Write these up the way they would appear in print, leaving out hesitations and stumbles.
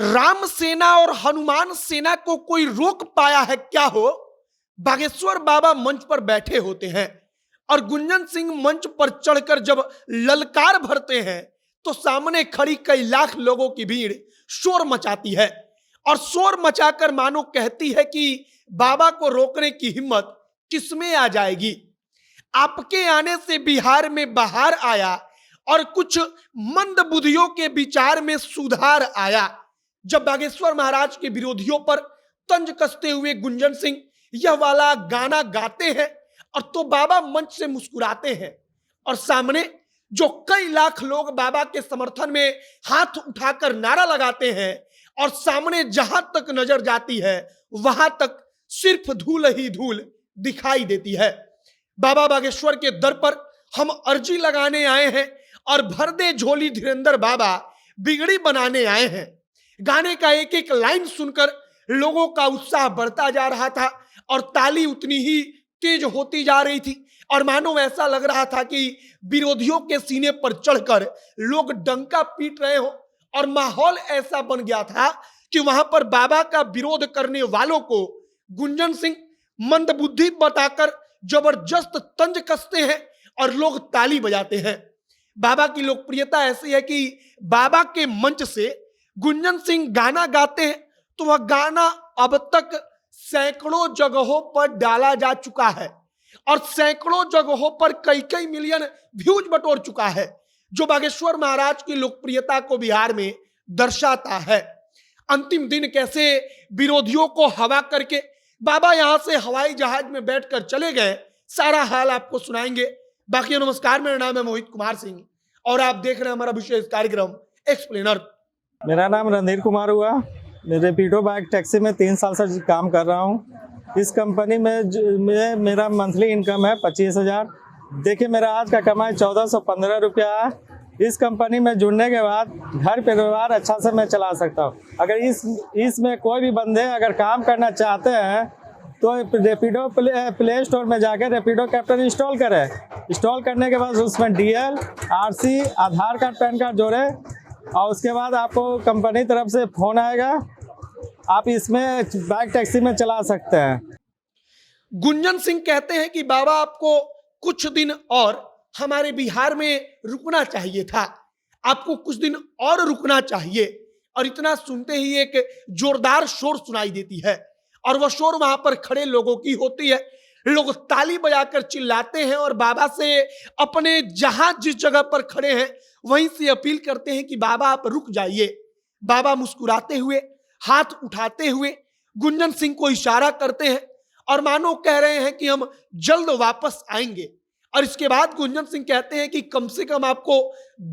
राम सेना और हनुमान सेना को कोई रोक पाया है क्या हो? बागेश्वर बाबा मंच पर बैठे होते हैं और गुंजन सिंह मंच पर चढ़कर जब ललकार भरते हैं तो सामने खड़ी कई लाख लोगों की भीड़ शोर मचाती है और शोर मचाकर मानो कहती है कि बाबा को रोकने की हिम्मत किसमें आ जाएगी। आपके आने से बिहार में बहार आया और कुछ मंद बुद्धियों के विचार में सुधार आया। जब बागेश्वर महाराज के विरोधियों पर तंज कसते हुए गुंजन सिंह यह वाला गाना गाते हैं और तो बाबा मंच से मुस्कुराते हैं और सामने जो कई लाख लोग बाबा के समर्थन में हाथ उठाकर नारा लगाते हैं और सामने जहां तक नजर जाती है वहां तक सिर्फ धूल ही धूल दिखाई देती है। बाबा बागेश्वर के दर पर हम अर्जी लगाने आए हैं और भर दे झोली धीरेन्द्र बाबा बिगड़ी बनाने आए हैं। गाने का एक एक लाइन सुनकर लोगों का उत्साह बढ़ता जा रहा था और ताली उतनी ही तेज होती जा रही थी और मानो ऐसा लग रहा था कि विरोधियों के सीने पर चढ़कर लोग डंका पीट रहे हो और माहौल ऐसा बन गया था कि वहां पर बाबा का विरोध करने वालों को गुंजन सिंह मंदबुद्धि बताकर जबरदस्त तंज कसते हैं और लोग ताली बजाते हैं। बाबा की लोकप्रियता ऐसी है कि बाबा के मंच से गुंजन सिंह गाना गाते हैं तो वह गाना अब तक सैकड़ों जगहों पर डाला जा चुका है और सैकड़ों जगहों पर कई कई मिलियन व्यूज बटोर चुका है, जो बागेश्वर महाराज की लोकप्रियता को बिहार में दर्शाता है। अंतिम दिन कैसे विरोधियों को हवा करके बाबा यहां से हवाई जहाज में बैठकर चले गए, सारा हाल आपको सुनाएंगे। बाकी नमस्कार, मेरा नाम है मोहित कुमार सिंह और आप देख रहे हैं हमारा विशेष कार्यक्रम एक्सप्लेनर। मेरा नाम रणधीर कुमार हुआ। मैं रेपिडो बाइक टैक्सी में 3 साल से काम कर रहा हूँ। इस कंपनी में मेरा मंथली इनकम है 25,000। देखिए, मेरा आज का कमाई 1415 रुपया है। इस कंपनी में जुड़ने के बाद घर परिवार अच्छा से मैं चला सकता हूँ। अगर इसमें कोई भी बंदे अगर काम करना चाहते हैं तो रेपिडो प्ले स्टोर में जाकर रेपिडो कैप्टन इंस्टॉल करें। इंस्टॉल करने के बाद उसमें DL, RC, आधार कार्ड, पैन कार्ड जोड़े और उसके बाद आपको कंपनी तरफ से फोन आएगा, आप इसमें बाइक टैक्सी में चला सकते हैं। गुंजन सिंह कहते हैं कि बाबा आपको कुछ दिन और हमारे बिहार में रुकना चाहिए था, आपको कुछ दिन और रुकना चाहिए। और इतना सुनते ही एक जोरदार शोर सुनाई देती है और वह शोर वहां पर खड़े लोगों की होती है। लोग ताली बजाकर चिल्लाते हैं और बाबा से अपने जहां जिस जगह पर खड़े हैं वहीं से अपील करते हैं कि बाबा आप रुक जाइए। बाबा मुस्कुराते हुए, हाथ उठाते हुए गुंजन सिंह को इशारा करते हैं और मानो कह रहे हैं कि हम जल्द वापस आएंगे। और इसके बाद गुंजन सिंह कहते हैं कि कम से कम आपको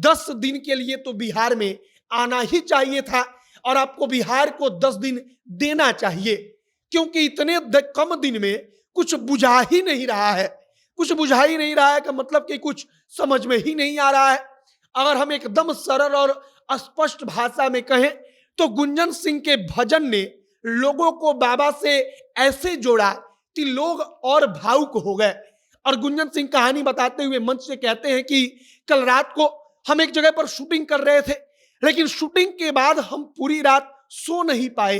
10 दिन के लिए तो बिहार में आना ही चाहिए था और आपको बिहार को 10 दिन देना चाहिए, क्योंकि इतने कम दिन में कुछ बुझा ही नहीं रहा है। कुछ बुझा ही नहीं रहा है का मतलब कि कुछ समझ में ही नहीं आ रहा है। अगर हम एकदम सरल और स्पष्ट भाषा में कहें तो गुंजन सिंह के भजन ने लोगों को बाबा से ऐसे जोड़ा कि लोग और भावुक हो गए। और गुंजन सिंह कहानी बताते हुए मंच से कहते हैं कि कल रात को हम एक जगह पर शूटिंग कर रहे थे, लेकिन शूटिंग के बाद हम पूरी रात सो नहीं पाए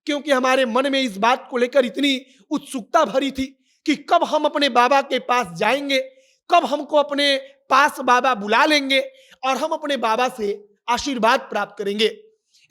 क्योंकि हमारे मन में इस बात को लेकर इतनी उत्सुकता भरी थी कि कब हम अपने बाबा के पास जाएंगे, कब हमको अपने पास बाबा बुला लेंगे और हम अपने बाबा से आशीर्वाद प्राप्त करेंगे।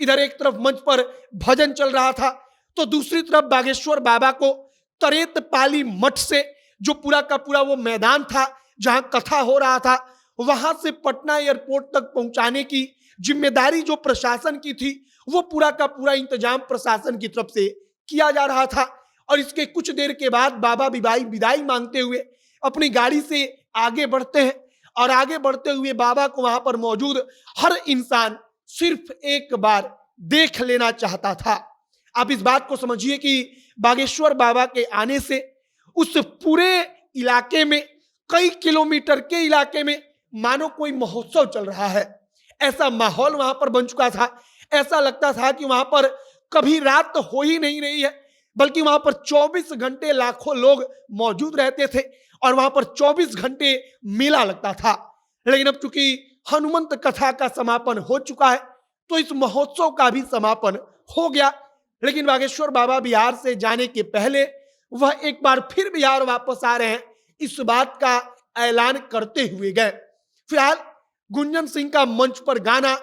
इधर एक तरफ मंच पर भजन चल रहा था तो दूसरी तरफ बागेश्वर बाबा को तरेत पाली मठ से जो पूरा का पूरा वो मैदान था जहां कथा हो रहा था, वहां से पटना एयरपोर्ट तक पहुंचाने की जिम्मेदारी जो प्रशासन की थी वो पूरा का पूरा इंतजाम प्रशासन की तरफ से किया जा रहा था। और इसके कुछ देर के बाद बाबा विदाई मांगते हुए अपनी गाड़ी से आगे बढ़ते हैं और आगे बढ़ते हुए बाबा को वहां पर मौजूद हर इंसान सिर्फ एक बार देख लेना चाहता था। आप इस बात को समझिए कि बागेश्वर बाबा के आने से उस पूरे इलाके में, कई किलोमीटर के इलाके में मानो कोई महोत्सव चल रहा है। ऐसा माहौल वहां पर बन चुका था, ऐसा लगता था कि वहां पर कभी रात हो ही नहीं रही है, बल्कि वहां पर 24 घंटे लाखों लोग मौजूद रहते थे और वहां पर 24 घंटे मेला लगता था। लेकिन अब चूंकि हनुमंत कथा का समापन हो चुका है तो इस महोत्सव का भी समापन हो गया। लेकिन बागेश्वर बाबा बिहार से जाने के पहले वह एक बार फिर बिहार वापस आ रहे हैं, इस बात का ऐलान करते हुए गए। फिलहाल गुंजन सिंह का मंच पर गाना,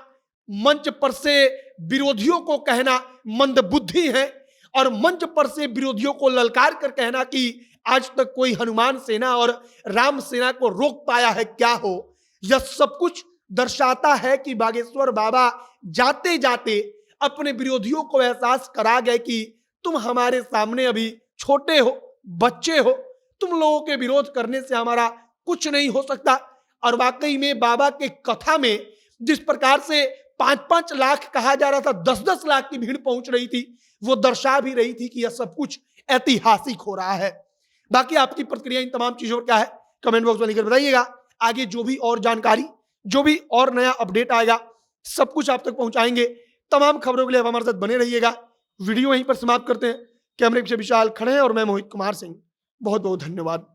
मंच पर से विरोधियों को कहना मंदबुद्धि है, और मंच पर से विरोधियों को ललकार कर कहना कि आज तक कोई हनुमान सेना और राम सेना को रोक पाया है क्या हो, यह सब कुछ दर्शाता है कि बागेश्वर बाबा जाते जाते अपने विरोधियों को एहसास करा गए कि तुम हमारे सामने अभी छोटे हो, बच्चे हो, तुम लोगों के विरोध करने से हमारा कुछ नहीं हो सकता। और वाकई में बाबा के कथा में जिस प्रकार से 5-5 लाख कहा जा रहा था, 10-10 लाख की भीड़ पहुंच रही थी, वो दर्शा भी रही थी कि यह सब कुछ ऐतिहासिक हो रहा है। बाकी आपकी प्रतिक्रिया इन तमाम चीजों पर क्या है, कमेंट बॉक्स में लिखकर बताइएगा। आगे जो भी और जानकारी, जो भी और नया अपडेट आएगा, सब कुछ आप तक पहुंचाएंगे। तमाम खबरों के लिए आप हमारे साथ बने रहिएगा। वीडियो यहीं पर समाप्त करते हैं। कैमरे पीछे विशाल खड़े हैं और मैं मोहित कुमार सिंह। बहुत बहुत धन्यवाद।